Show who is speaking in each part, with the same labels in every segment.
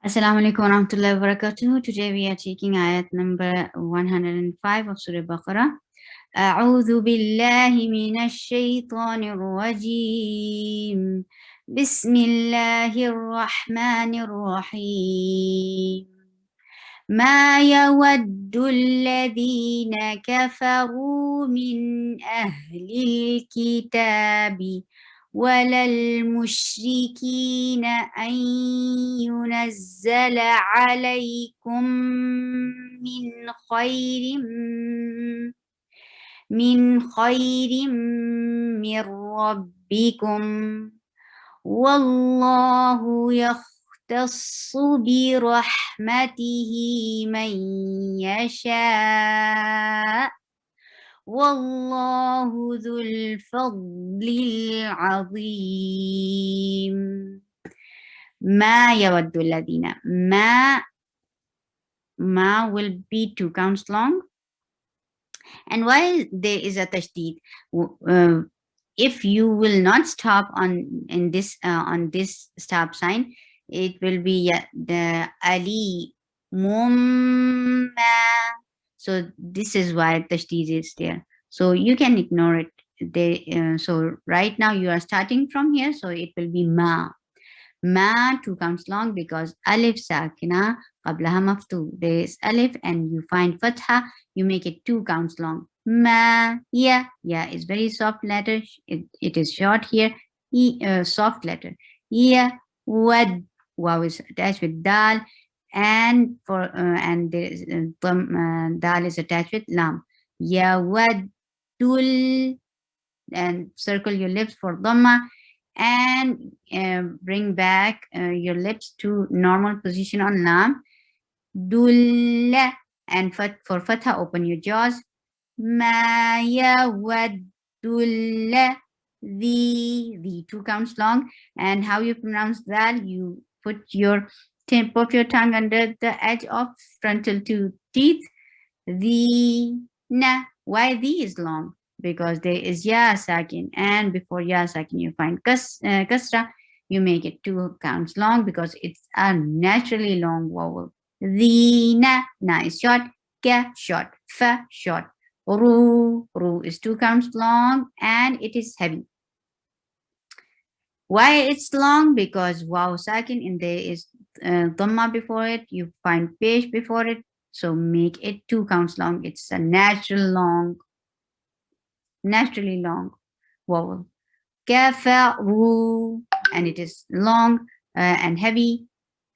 Speaker 1: Assalamu alaikum wa rahmatullahi wa barakatuh. Today we are taking ayat number 105 of Surah Baqarah. أعوذ بالله من الشيطان الرجيم بسم الله الرحمن الرحيم ما يود الذين كفروا من أهل الكتاب ولا المشركين أن ينزل عليكم من خير من ربكم والله يختص برحمته من يشاء والله ذو الفضل العظيم ما يود الذين ما will be 2 counts long. And why there is a tashdid? If you will not stop on this stop sign, it will be the ali mumma. So this is why tashdid is there. So you can ignore it. So right now you are starting from here, so it will be ma. Ma 2 counts long because alif sakina qablaha maftu. There is alif and you find fatha, you make it 2 counts long. Ma, yeah is very soft letter. It is short here. Soft letter. Yeah, wad. Wow is attached with dal, and there is dal is attached with lam. Yeah, wad dul, and circle your lips for dhamma, and bring back your lips to normal position on lam. Dulla, and for fatha open your jaws. Ma yawaddulla, the 2 counts long. And how you pronounce that? You put your tongue under the edge of frontal 2 teeth. The na. Why the is long? Because there is ya sakin, and before ya sakin you find kasra. You make it 2 counts long because it's a naturally long vowel. The na is short, ka short, fa short, ru is 2 counts long, and it is heavy. Why it's long? Because waw sakin, and there is dhamma before it, you find pesh before it, so make it 2 counts long. It's a naturally long vowel. Kafaru, and it is long and heavy.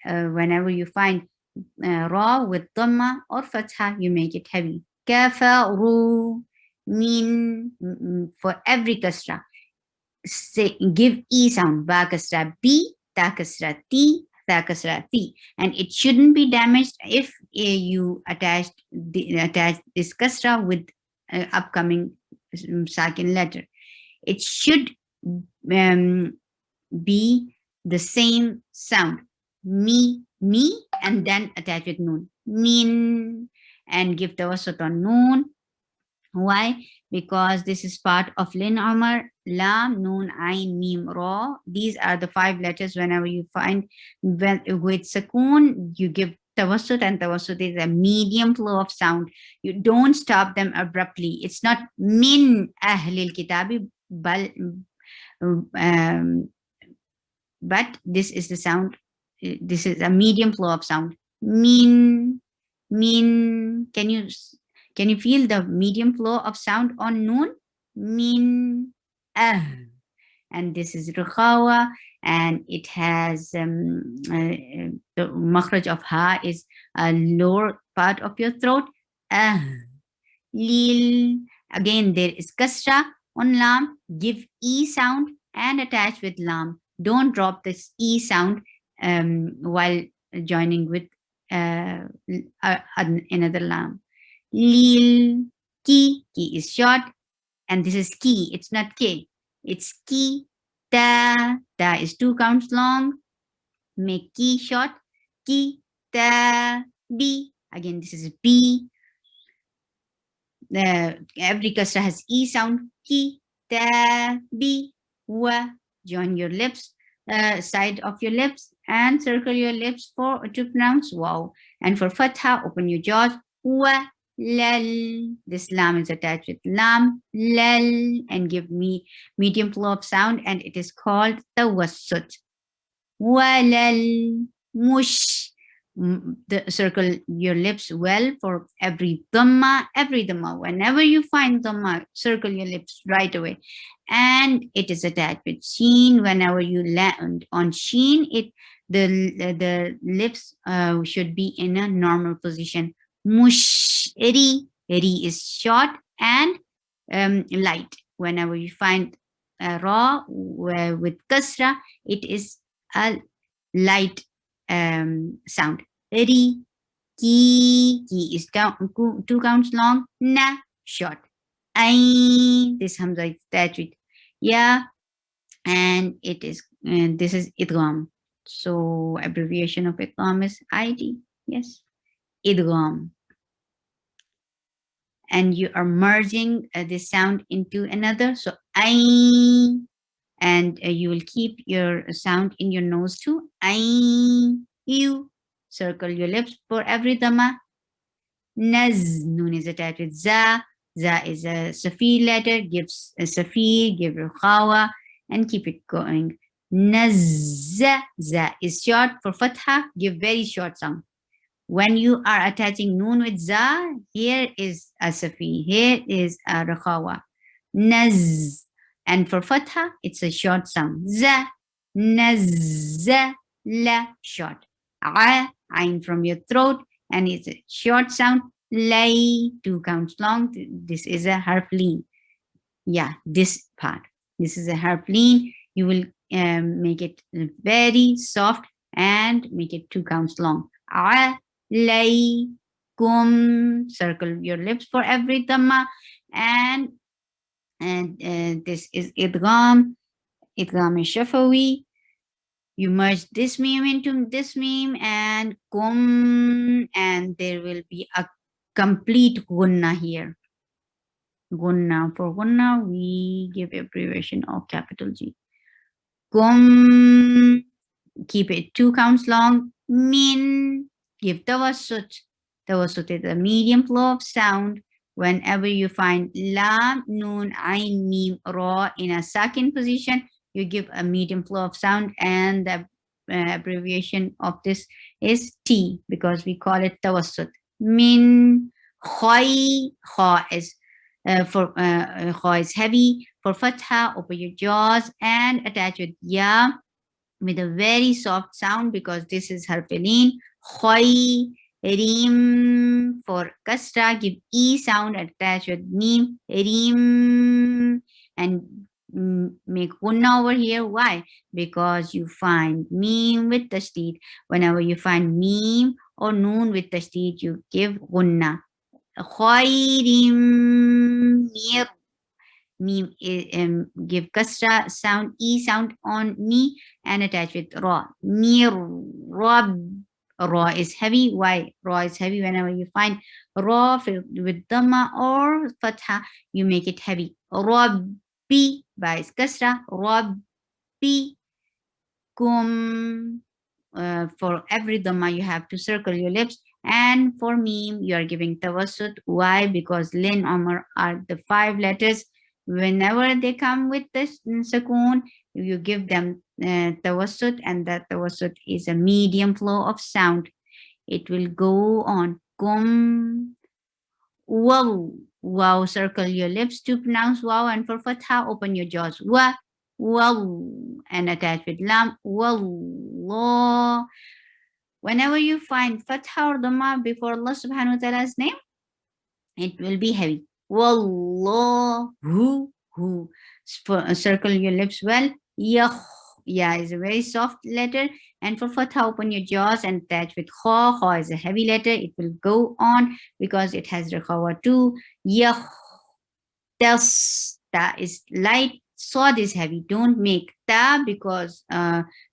Speaker 1: Whenever you find ra with dhamma or fatha, you make it heavy. Kafaru, min, for every kasra, say, give e sound. Ba kasra b, ta kasra ti, tha kasra ti, and it shouldn't be damaged if you attach this kasra with upcoming sakin letter. It should be the same sound. Me, and then attach with noon. Min, and give tawassut on noon. Why? Because this is part of Lin Umar, Lam, Noon, Ain, Mim, Ra. These are the 5 letters. Whenever you find with Sakoon, you give tawassut, and tawassut is a medium flow of sound. You don't stop them abruptly. It's not min ahlil kitabi, but this is the sound. This is a medium flow of sound. Min. Can you feel the medium flow of sound on noon? Min, and this is rukhawa, and it has the makhraj of ha is a lower part of your throat. Lil, again there is kasra on lam. Give e sound and attach with lam. Don't drop this e sound while joining with another lam. Lil, ki is short, and this is ki, it's not k, it's ki. Ta is 2 counts long, make ki short. Ki ta b, again this is b. Every kasra has e sound. Ki ta b wa, join your lips side of your lips and circle your lips to pronounce wow. And for fatha, open your jaws. Wa, lal. This lam is attached with lam, lal, and give me medium flow of sound, and it is called tawassut. Walal, mush. Circle your lips well for every dhamma, whenever you find dhamma, circle your lips right away. And it is attached with sheen. Whenever you land on sheen, the lips should be in a normal position. Mush, ri is short and light. Whenever you find ra with kasra, it is a light sound. Ri, ki is two counts long. Na, short. Ain, this hamza is attached with ya, and it is, and this is idgham. So abbreviation of idgham is ID. Yes, idgham. And you are merging this sound into another. So ain, and you will keep your sound in your nose too. Ain, you circle your lips for every dhamma. Naz, noon is attached with za. Za is a safir letter, gives a safir, give khawa, and keep it going. Nazza, za is short. For fatha, give very short sound. When you are attaching noon with za, here is a safir, here is a rakhawa. Naz. And for fatha, it's a short sound. Za, nazza, la, short. A, ain from your throat, and it's a short sound. Lay, two counts long. This is a harf lean. Yeah, this part. This is a harf lean. You will make it very soft and make it two counts long. A, lay, kum. Circle your lips for every dhamma. And this is idgham. Idgham is shafawi. You merge this meme into this meme and kum, and there will be a complete gunna here. Gunna. For gunna, we give abbreviation of capital G. Kum, keep it two counts long. Min, give tawassut. Tawassut is a medium flow of sound. Whenever you find lam, noon, ain, mim, ra in a second position, you give a medium flow of sound, and the abbreviation of this is T, because we call it tawassut. Min, khoi, kha is kha is heavy. For fatha, open your jaws and attach with ya with a very soft sound, because this is harfilin. Khoi, rim. For kasra, give e sound, attach with mim, rim, and make gunna over here. Why? Because you find mim with tashdid. Whenever you find mim or noon with tashdid, you give gunna. Khairim, mir. Mim, give kasra sound, e sound on me, and attach with ra. Mir, rab. Ra is heavy. Why? Ra is heavy. Whenever you find ra filled with dhamma or fatha, you make it heavy. Rabbi, ba is kasra. Rabbi, kum. For every dhamma, you have to circle your lips. And for meme, you are giving tawassut. Why? Because lin, amr are the 5 letters. Whenever they come with this sukoon, you give them tawassut, and that tawassut is a medium flow of sound. It will go on. Kum, wow. Wow, circle your lips to pronounce wow, and for fatha, open your jaws. Wa, wow, and attach with lam. Wallah. Whenever you find fatha or dhamma before Allah subhanahu wa ta'ala's name, it will be heavy. Wallahu. Circle your lips well. Yah. Ya is a very soft letter. And for fatha, open your jaws and attach with kha. Kha is a heavy letter. It will go on because it has rakhawa too. Yah. Tas. Ta is light. Sod is heavy. Don't make ta, because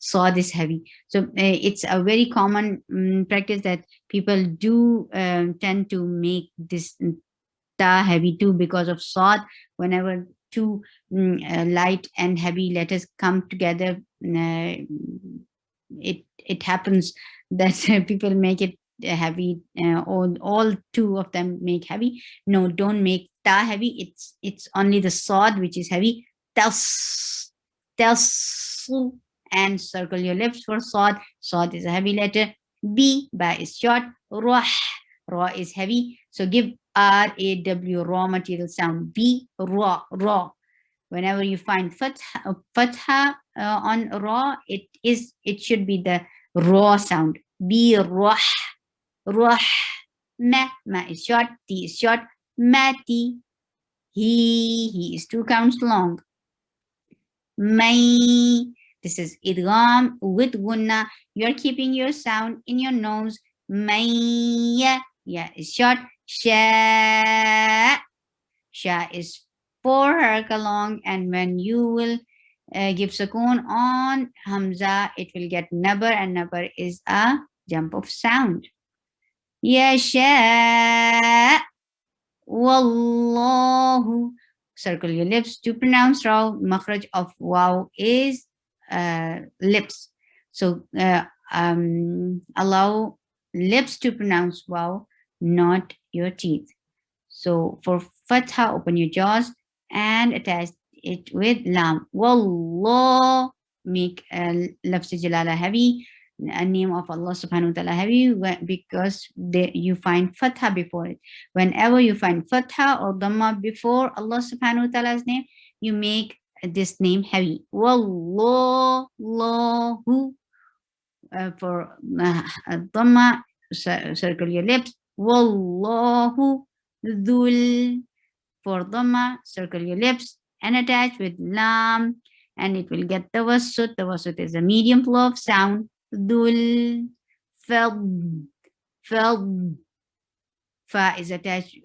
Speaker 1: sod is heavy. So it's a very common practice that people do tend to make this ta heavy too, because of sod. Whenever two light and heavy letters come together, it happens that people make it heavy, all two of them make heavy. No, don't make ta heavy. It's only the sod which is heavy. Tas, tas, and circle your lips for sod. Sod is a heavy letter. B, ba is short. Rah, raw is heavy. So give R-A-W, raw material sound. B, raw, raw. Whenever you find fatha on raw, it should be the raw sound. Be rah, rah. Ma is short, t is short. Mati, he is 2 counts long. May, this is idgham with gunna. You are keeping your sound in your nose. May, yeah, is short. Sha, sha is 4 haraka long, and when you will give sukoon on hamza, it will get nabar, and nabar is a jump of sound. Yasha, wallahu. Circle your lips to pronounce raw. Makhraj of waw is lips. So allow lips to pronounce waw, not your teeth. So for fatha, open your jaws and attach it with lam. Wallah, make lafz jalala heavy, a name of Allah subhanahu wa ta'ala heavy, because you find fatha before it. Whenever you find fatha or dhamma before Allah subhanahu wa ta'ala's name, you make this name heavy. Wallahu, for dhamma, circle your lips. Wallahu dhul. For dhamma, circle your lips and attach with lam, and it will get tawassut. Tawassut is a medium flow of sound. Dhul, fad, fad. Fa is attached.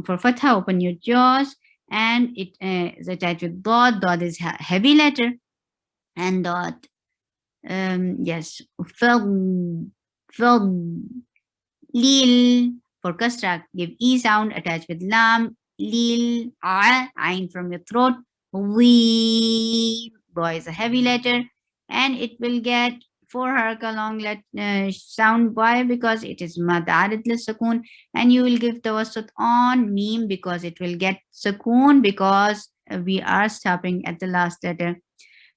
Speaker 1: For fatha, open your jaws, and it is attached with dot. Dot is heavy letter, and dot. Yes, fad, fad. Lil, for kasra, give e sound, attached with lam. Lil, ayn from your throat. We, boy is a heavy letter, and it will get 4 haraka long sound. Why? Because it is mad arid lil sukoon, and you will give tawassut on meme because it will get sukoon, because we are stopping at the last letter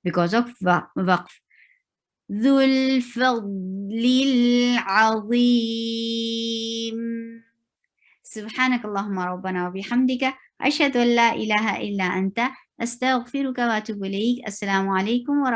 Speaker 1: because of waqf. ذو الفضل العظيم. سبحانك اللهم ربنا وبحمدك أشهد أن لا إله إلا أنت أستغفرك وأتوب إليك. السلام عليكم ورحمة الله.